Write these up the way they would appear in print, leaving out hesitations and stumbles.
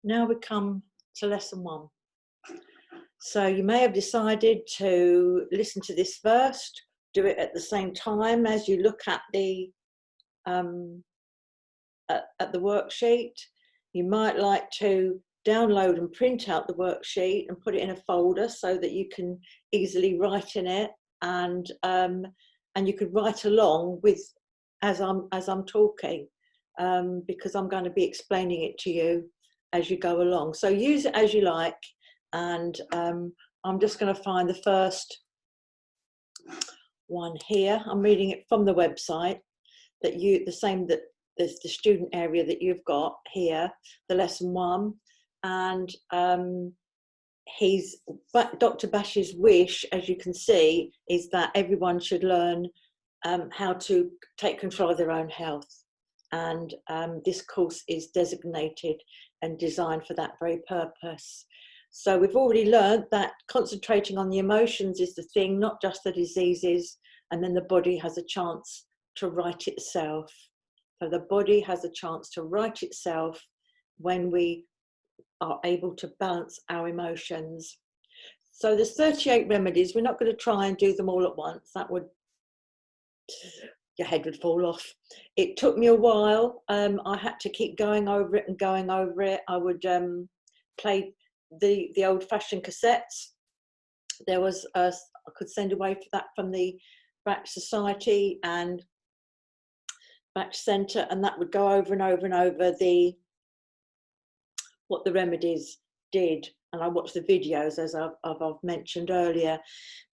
Now we come to lesson 1. So you may have decided to listen to this first, do it at the same time as you look at the worksheet. You might like to download and print out the worksheet and put it in a folder so that you can easily write in it, and you could write along with as I'm talking, because I'm going to be explaining it to you as you go along. So use it as you like, and I'm just going to find the first one here. I'm reading it from the website that the same that there's the student area that you've got here, the lesson 1, and Dr. Bach's wish, as you can see, is that everyone should learn how to take control of their own health, and this course is designated and designed for that very purpose. So we've already learned that concentrating on the emotions is the thing, not just the diseases, and then the body has a chance to right itself. So the body has a chance to right itself when we are able to balance our emotions. So there's 38 remedies. We're not going to try and do them all at once. That would, your head would fall off. It took me a while. I had to keep going over it and going over it. I would play the old-fashioned cassettes. There was I could send away for that from the Bach Society and Bach Centre, and that would go over and over and over what the remedies did. And I watched the videos, as I've mentioned earlier,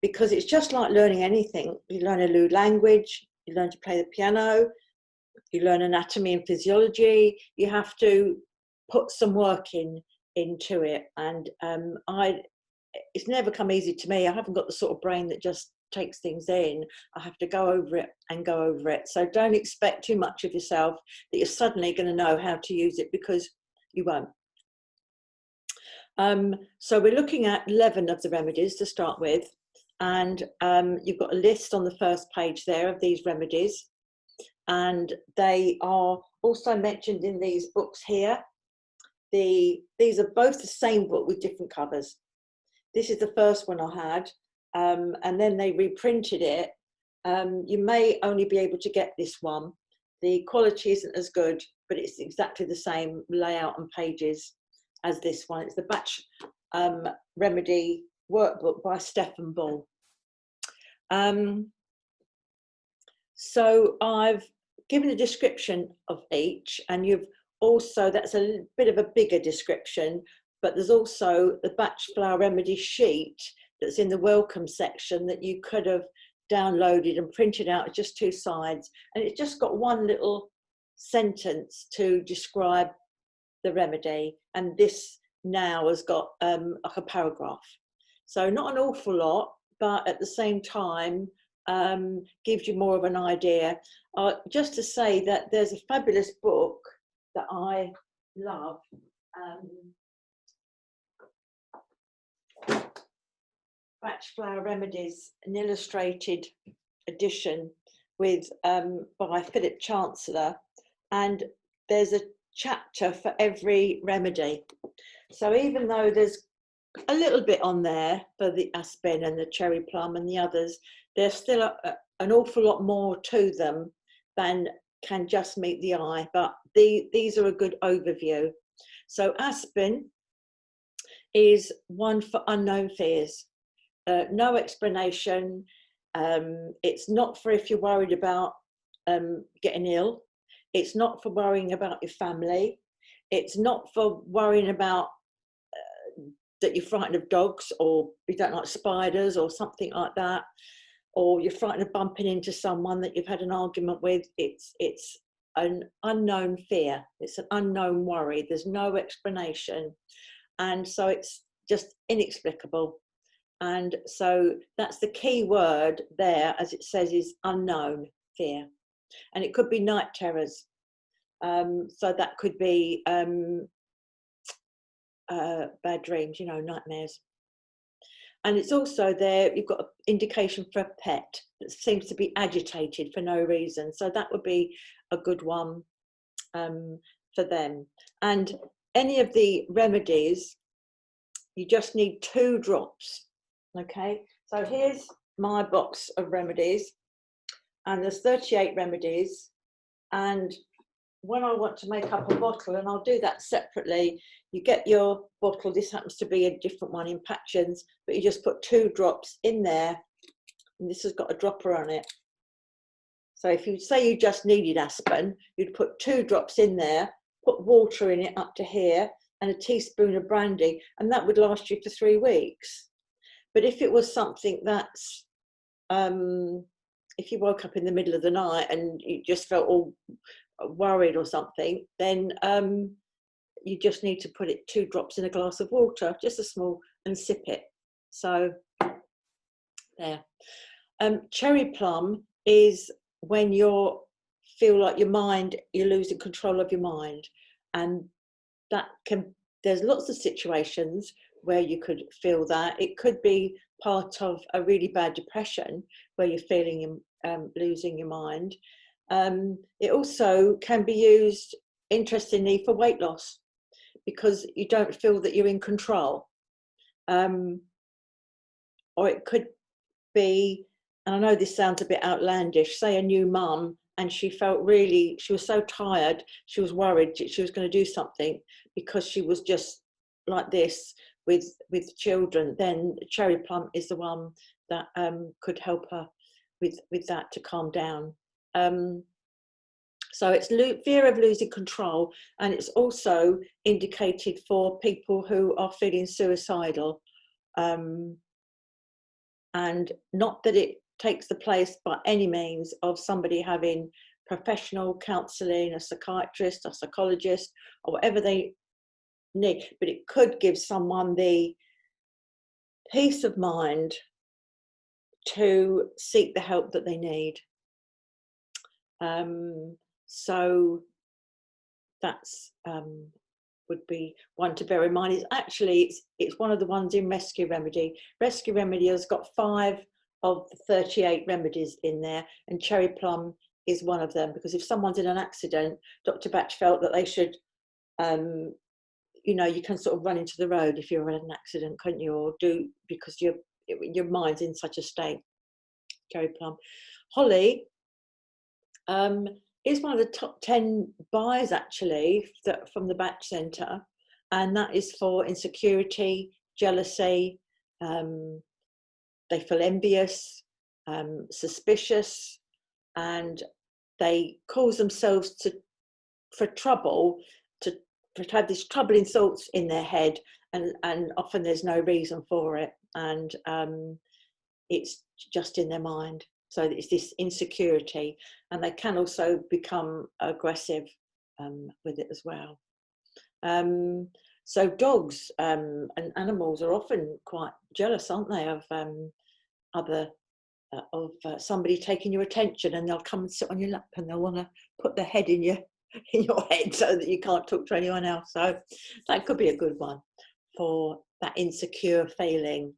because it's just like learning anything. You learn a new language, you learn to play the piano, you learn anatomy and physiology. You have to put some work into it, and it's never come easy to me. I haven't got the sort of brain that just takes things in. I have to go over it and go over it. So don't expect too much of yourself that you're suddenly going to know how to use it, because you won't. So we're looking at 11 of the remedies to start with, and you've got a list on the first page there of these remedies, and they are also mentioned in these books here. These are both the same book with different covers. This is the first one I had, and then they reprinted it. You may only be able to get this one. The quality isn't as good, but it's exactly the same layout and pages as this one. It's the Bach Remedy workbook by Stefan Bull. So I've given a description of each, and you've also, that's a bit of a bigger description, but there's also the Bach Flower Remedy sheet that's in the welcome section that you could have downloaded and printed out, just 2 sides, and it's just got one little sentence to describe the remedy, and this now has got like a paragraph. So not an awful lot, but at the same time gives you more of an idea. Just to say that there's a fabulous book that I love, Bach Flower Remedies, an illustrated edition with by Philip Chancellor, and there's a chapter for every remedy. So even though there's a little bit on there for the aspen and the cherry plum and the others, there's still an awful lot more to them than can just meet the eye, but these are a good overview. So aspen is one for unknown fears. No explanation. It's not for if you're worried about getting ill. It's not for worrying about your family. It's not for worrying about that you're frightened of dogs, or you don't like spiders or something like that, or you're frightened of bumping into someone that you've had an argument with. It's an unknown fear. It's an unknown worry. There's no explanation. And so it's just inexplicable. And so that's the key word there, as it says, is unknown fear. And it could be night terrors. So that could be bad dreams, you know, nightmares. And it's also there, you've got an indication for a pet that seems to be agitated for no reason. So that would be a good one for them. And any of the remedies, you just need 2 drops. Okay, so here's my box of remedies, and there's 38 remedies. And when I want to make up a bottle, and I'll do that separately, you get your bottle. This happens to be a different one in Patchens, but you just put 2 drops in there, and this has got a dropper on it. So if you say you just needed aspirin, you'd put 2 drops in there, put water in it up to here, and a teaspoon of brandy, and that would last you for 3 weeks. But if it was something that's, if you woke up in the middle of the night and you just felt all worried or something, then you just need to put it 2 drops in a glass of water, just a small, and sip it. So there. Cherry plum is when you feel like you're losing control of your mind, and that there's lots of situations where you could feel that. It could be part of a really bad depression where you're feeling losing your mind. It also can be used, interestingly, for weight loss, because you don't feel that you're in control. Or it could be, and I know this sounds a bit outlandish, say a new mum, and she was so tired, she was worried she was going to do something because she was just like this with children, then cherry plum is the one that could help her with that, to calm down. So it's fear of losing control, and it's also indicated for people who are feeling suicidal. And not that it takes the place by any means of somebody having professional counselling, a psychiatrist, a psychologist, or whatever they need, but it could give someone the peace of mind to seek the help that they need. So that's would be one to bear in mind. It's one of the ones in Rescue Remedy. Rescue Remedy has got 5 of the 38 remedies in there, and cherry plum is one of them, because if someone's in an accident, Dr. Bach felt that they should, you can sort of run into the road if you're in an accident, can't you? Or because your mind's in such a state. Cherry plum. Holly is one of the top 10 buys, actually, from the Bach Centre, and that is for insecurity, jealousy. They feel envious, suspicious, and they cause themselves for trouble, to have these troubling thoughts in their head, and often there's no reason for it, and it's just in their mind. So it's this insecurity, and they can also become aggressive with it as well. So dogs and animals are often quite jealous, aren't they, of somebody taking your attention, and they'll come and sit on your lap, and they'll want to put their head in your head so that you can't talk to anyone else. So that could be a good one for that insecure feeling.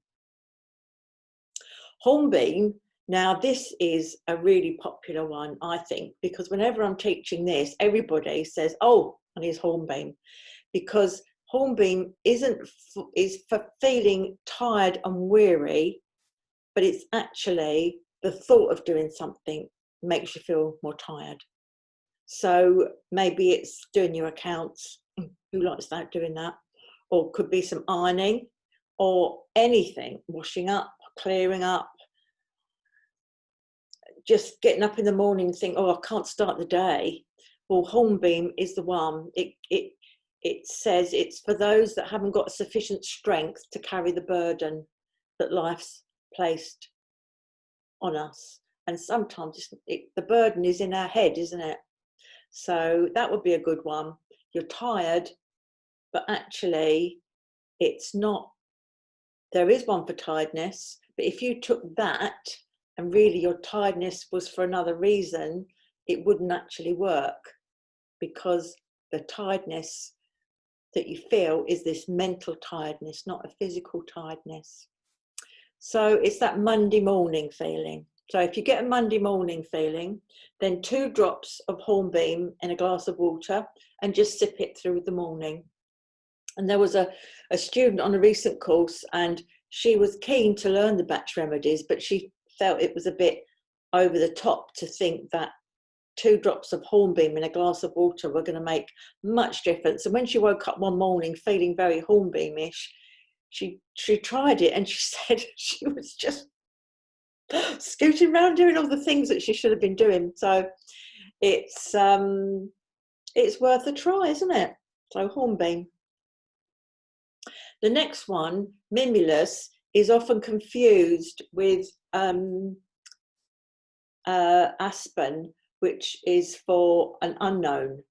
Hornbeam. Now, this is a really popular one, I think, because whenever I'm teaching this, everybody says, "Oh, I need hornbeam," because hornbeam is for feeling tired and weary, but it's actually the thought of doing something makes you feel more tired. So maybe it's doing your accounts. Who likes that, doing that? Or could be some ironing, or anything, washing up, clearing up, just getting up in the morning and think, "Oh, I can't start the day." Well, hornbeam is the one. It says it's for those that haven't got sufficient strength to carry the burden that life's placed on us. And sometimes the burden is in our head, isn't it? So that would be a good one. You're tired, but actually it's not. There is one for tiredness, but if you took that and really your tiredness was for another reason, it wouldn't actually work, because the tiredness that you feel is this mental tiredness, not a physical tiredness. So it's that Monday morning feeling. So if you get a Monday morning feeling, then 2 drops of hornbeam in a glass of water and just sip it through the morning. And there was a student on a recent course, and she was keen to learn the Bach remedies, but she felt it was a bit over the top to think that 2 drops of hornbeam in a glass of water were going to make much difference. And when she woke up one morning feeling very hornbeamish, she tried it, and she said she was just scooting around doing all the things that she should have been doing. So it's worth a try, isn't it? So hornbeam. The next one, mimulus, is often confused with aspen, which is for an unknown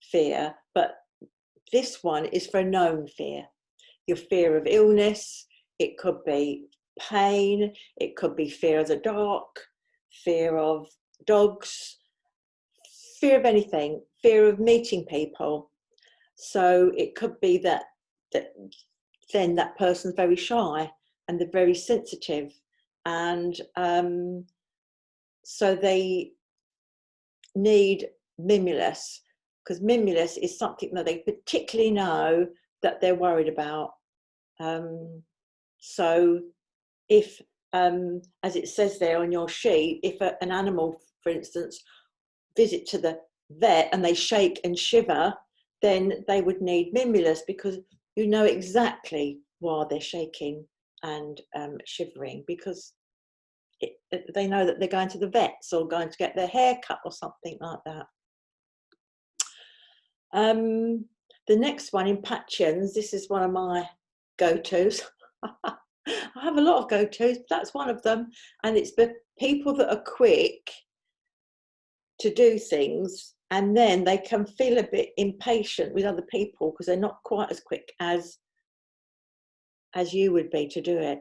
fear, but this one is for a known fear. Your fear of illness, it could be pain, it could be fear of the dark, fear of dogs, fear of anything, fear of meeting people. So it could be that then that person's very shy and they're very sensitive, and so they need mimulus, because mimulus is something that they particularly know that they're worried about. So if, as it says there on your sheet, if an animal, for instance, visit to the vet and they shake and shiver, then they would need mimulus, because you know exactly why they're shaking and shivering, because they know that they're going to the vets or going to get their hair cut or something like that. The next one, impatiens, this is one of my go-tos. I have a lot of go-tos, but that's one of them. And it's the people that are quick to do things, and then they can feel a bit impatient with other people because they're not quite as quick as you would be to do it.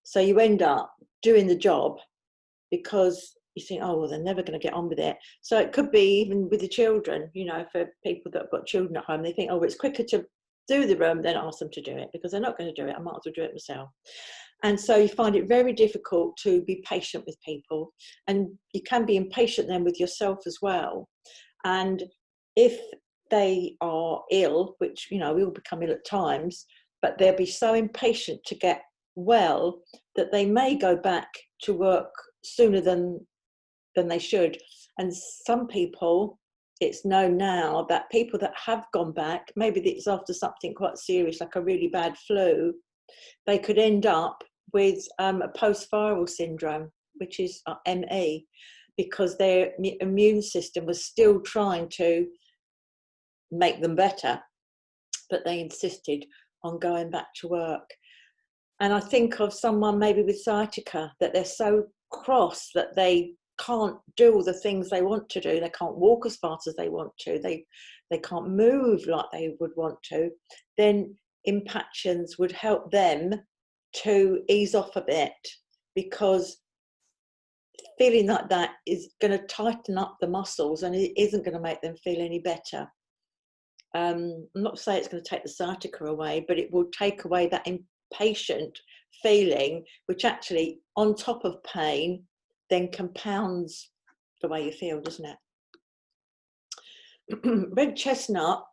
So you end up doing the job because you think, oh, well, they're never going to get on with it. So it could be even with the children, you know, for people that have got children at home, they think, oh, it's quicker to do the room than ask them to do it, because they're not going to do it. I might as well do it myself. And so you find it very difficult to be patient with people, and you can be impatient then with yourself as well. And if they are ill, which, you know, we all become ill at times, but they'll be so impatient to get well that they may go back to work sooner than they should. And some people, it's known now that people that have gone back, maybe it's after something quite serious like a really bad flu, they could end up with a post-viral syndrome, which is ME, because their immune system was still trying to make them better, but they insisted on going back to work. And I think of someone maybe with sciatica, that they're so cross that they can't do all the things they want to do. They can't walk as fast as they want to. They can't move like they would want to. Then impatiens would help them to ease off a bit, because feeling like that is going to tighten up the muscles and it isn't going to make them feel any better. I'm not saying it's going to take the sciatica away, but it will take away that impatient feeling, which actually, on top of pain, then compounds the way you feel, doesn't it? Red chestnut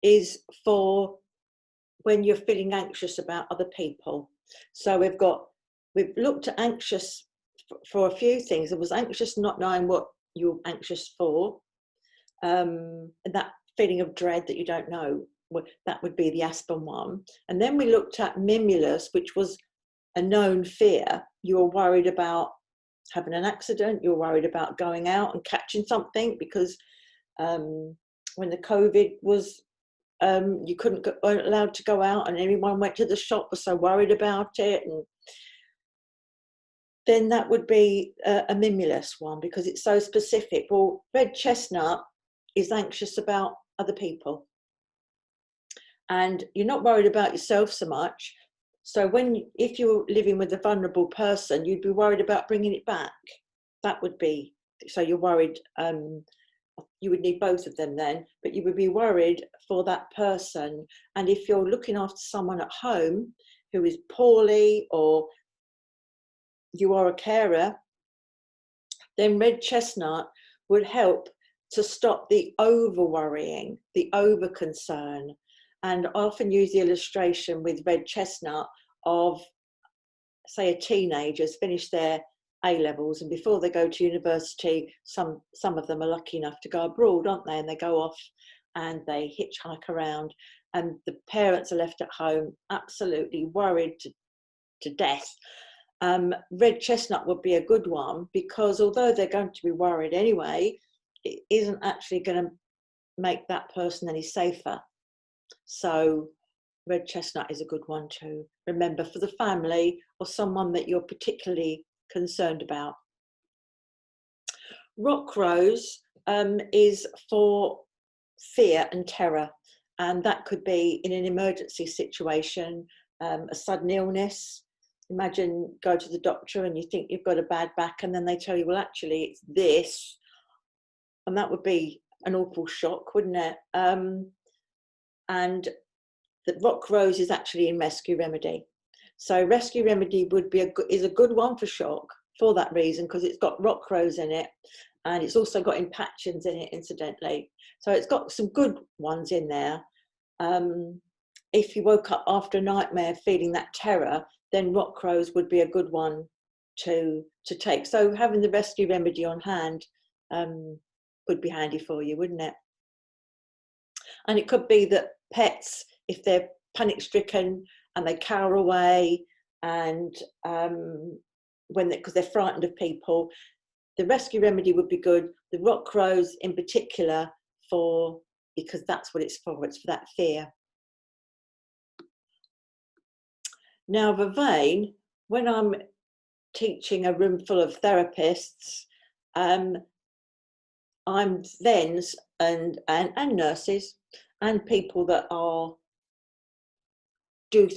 is for when you're feeling anxious about other people. So we've looked at anxious for a few things. It was anxious not knowing what you're anxious for, and that feeling of dread that you don't know, that would be the aspen one. And then we looked at mimulus, which was a known fear. You were worried about having an accident, you're worried about going out and catching something, because when the COVID was, you weren't allowed to go out, and everyone went to the shop, was so worried about it. And then that would be a mimulus one, because it's so specific. Well, red chestnut is anxious about other people, and you're not worried about yourself so much. So if you're living with a vulnerable person, you'd be worried about bringing it back. That would be, so you're worried, you would need both of them then, but you would be worried for that person. And if you're looking after someone at home who is poorly, or you are a carer, then red chestnut would help to stop the over worrying, the over concern, And I often use the illustration with red chestnut of, say, a teenager's finished their A-levels, and before they go to university, some of them are lucky enough to go abroad, aren't they? And they go off and they hitchhike around, and the parents are left at home absolutely worried to death. Red chestnut would be a good one, because although they're going to be worried anyway, it isn't actually going to make that person any safer. So red chestnut is a good one to remember for the family or someone that you're particularly concerned about. Rock rose is for fear and terror, and that could be in an emergency situation, a sudden illness. Imagine go to the doctor and you think you've got a bad back, and then they tell you, well, actually it's this, and that would be an awful shock, wouldn't it? And the rock rose is actually in Rescue Remedy. So Rescue Remedy would be is a good one for shock for that reason, because it's got rock rose in it, and it's also got impactions in it, incidentally. So it's got some good ones in there. If you woke up after a nightmare feeling that terror, then rock rose would be a good one to take. So having the Rescue Remedy on hand would be handy for you, wouldn't it? And it could be that pets, if they're panic stricken and they cower away, and because they're frightened of people, the Rescue Remedy would be good. The rock rose in particular, because that's what it's for that fear. Now, vervain, when I'm teaching a room full of therapists, I'm then, and nurses and people that are do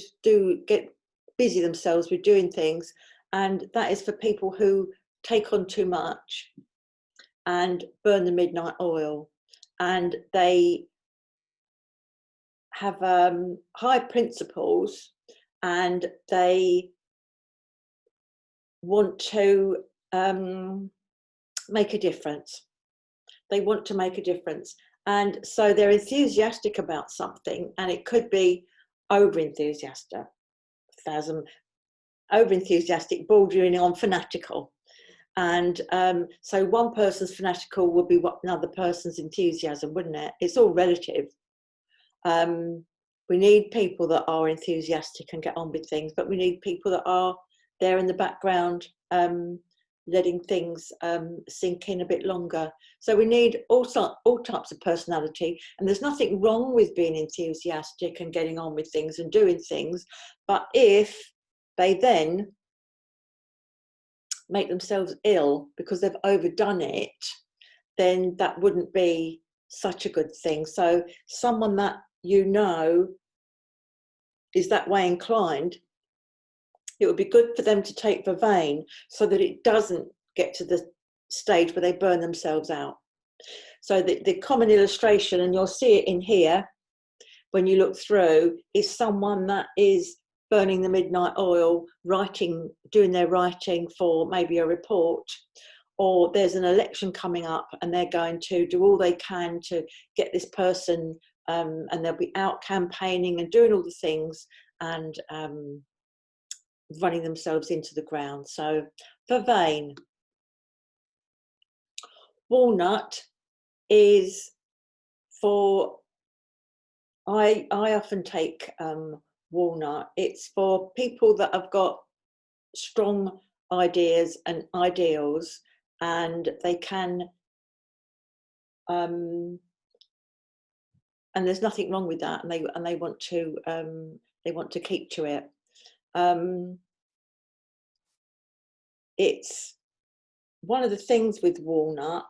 get busy themselves with doing things, and that is for people who take on too much and burn the midnight oil, and they have high principles, and they want to make a difference. They want to make a difference, and so they're enthusiastic about something, and it could be over enthusiastic, bordering on fanatical. And so one person's fanatical would be what another person's enthusiasm, wouldn't it? It's all relative. We need people that are enthusiastic and get on with things, but we need people that are there in the background, letting things sink in a bit longer. So we need all types of personality, and there's nothing wrong with being enthusiastic and getting on with things and doing things, but if they then make themselves ill because they've overdone it, then that wouldn't be such a good thing. So someone that you know is that way inclined, it would be good for them to take vervain so that it doesn't get to the stage where they burn themselves out. So the common illustration, and you'll see it in here when you look through, is someone that is burning the midnight oil, doing their writing for maybe a report, or there's an election coming up and they're going to do all they can to get this person, and they'll be out campaigning and doing all the things, and running themselves into the ground. So vervain. Walnut is for, I often take walnut. It's for people that have got strong ideas and ideals, and they can, and there's nothing wrong with that, and they want to keep to it. It's one of the things with walnut.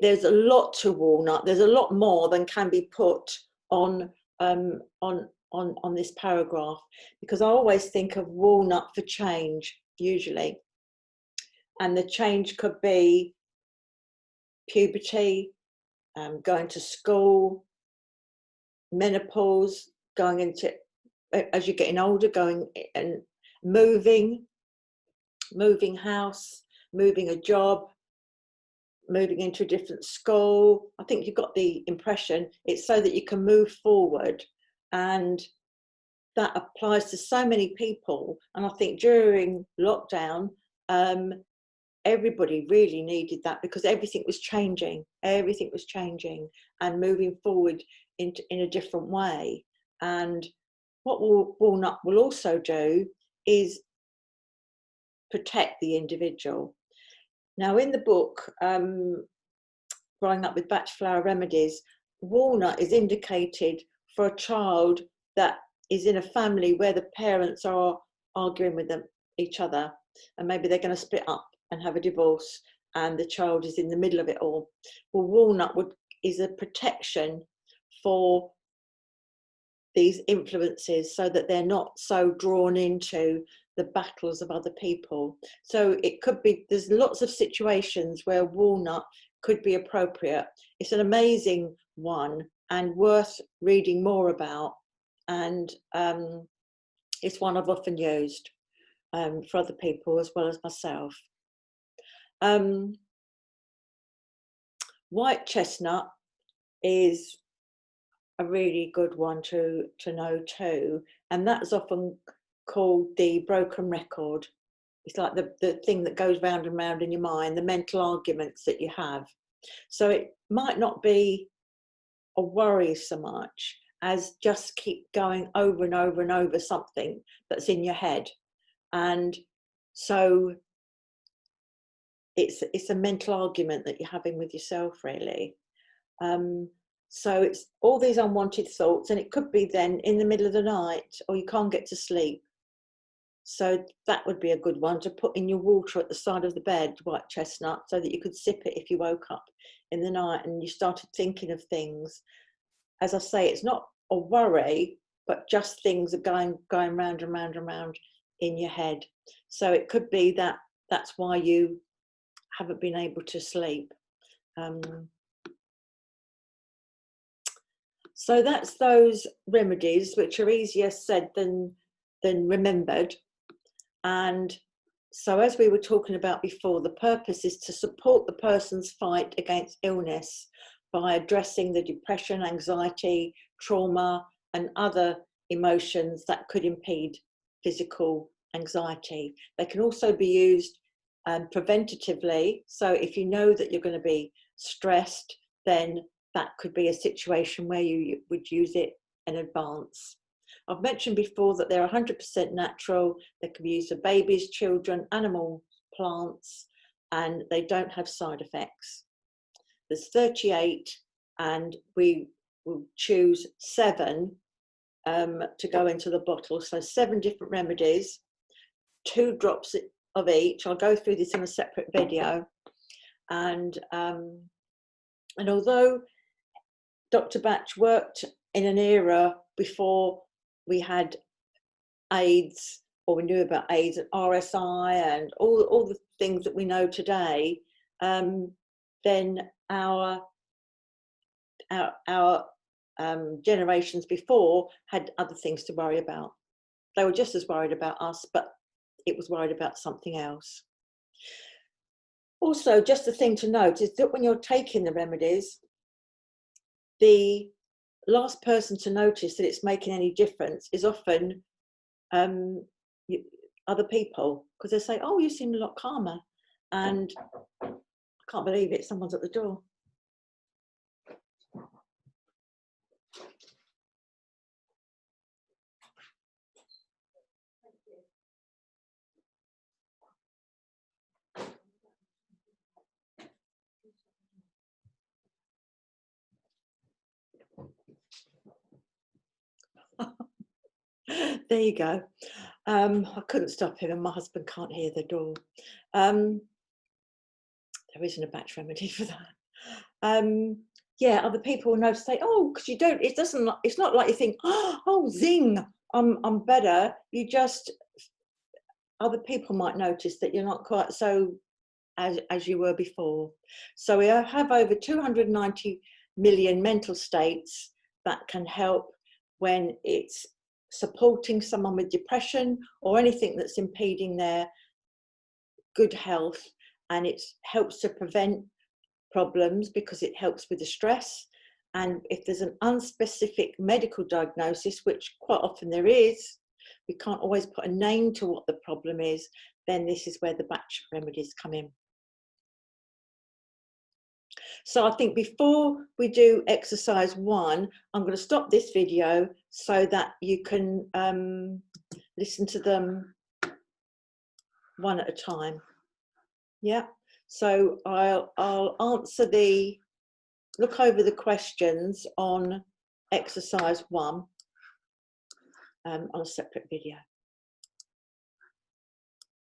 There's a lot to walnut. There's a lot more than can be put on this paragraph, because I always think of walnut for change usually, and the change could be puberty, going to school, menopause, going into, as you're getting older, going and moving house, moving a job, moving into a different school. I think you've got the impression it's so that you can move forward and that applies to so many people. And I think during lockdown, everybody really needed that, because everything was changing and moving forward in a different way. And what Walnut will also do is protect the individual. Now, in the book, Growing Up with Bach Flower Remedies, walnut is indicated for a child that is in a family where the parents are arguing with each other, and maybe they're going to split up and have a divorce, and the child is in the middle of it all. Well, walnut is a protection for these influences, so that they're not so drawn into the battles of other people. So it could be, there's lots of situations where walnut could be appropriate. It's an amazing one and worth reading more about, and it's one I've often used for other people as well as myself. White chestnut is a really good one to know too, and that's often called the broken record. It's like the thing that goes round and round in your mind, the mental arguments that you have. So it might not be a worry so much as just keep going over and over and over something that's in your head. And so it's a mental argument that you're having with yourself, really. So it's all these unwanted thoughts, and it could be then in the middle of the night, or you can't get to sleep. So that would be a good one to put in your water at the side of the bed, white chestnut, so that you could sip it if you woke up in the night and you started thinking of things. As I say, it's not a worry, but just things are going round and round and round in your head. So it could be that that's why you haven't been able to sleep. So that's those remedies, which are easier said than remembered. And so, as we were talking about before, the purpose is to support the person's fight against illness by addressing the depression, anxiety, trauma, and other emotions that could impede physical anxiety. They can also be used preventatively. So if you know that you're going to be stressed, then that could be a situation where you would use it in advance. I've mentioned before that they're 100% natural. They can be used for babies, children, animals, plants, and they don't have side effects. There's 38, and we will choose 7 to go into the bottle. So 7 different remedies, 2 drops of each. I'll go through this in a separate video. And although Dr. Bach worked in an era before we had AIDS, or we knew about AIDS and RSI and all the things that we know today, then our generations before had other things to worry about. They were just as worried about us, but it was worried about something else. Also, just a thing to note is that when you're taking the remedies, the last person to notice that it's making any difference is often other people, because they say, oh, you seem a lot calmer, and I can't believe it, someone's at the door. There you go. I couldn't stop him, and my husband can't hear the door. There isn't a Bach remedy for that. Yeah, other people will notice, say, oh, because you don't, it's not like you think, oh, zing, I'm better. You just, other people might notice that you're not quite so as you were before. So we have over 290 million mental states that can help when it's supporting someone with depression or anything that's impeding their good health, and it helps to prevent problems because it helps with the stress, And if there's an unspecific medical diagnosis, which quite often there is, we can't always put a name to what the problem is, then this is where the batch remedies come in. So I think before we do exercise 1, I'm going to stop this video so that you can listen to them one at a time. Yeah. So I'll answer look over the questions on exercise 1 on a separate video.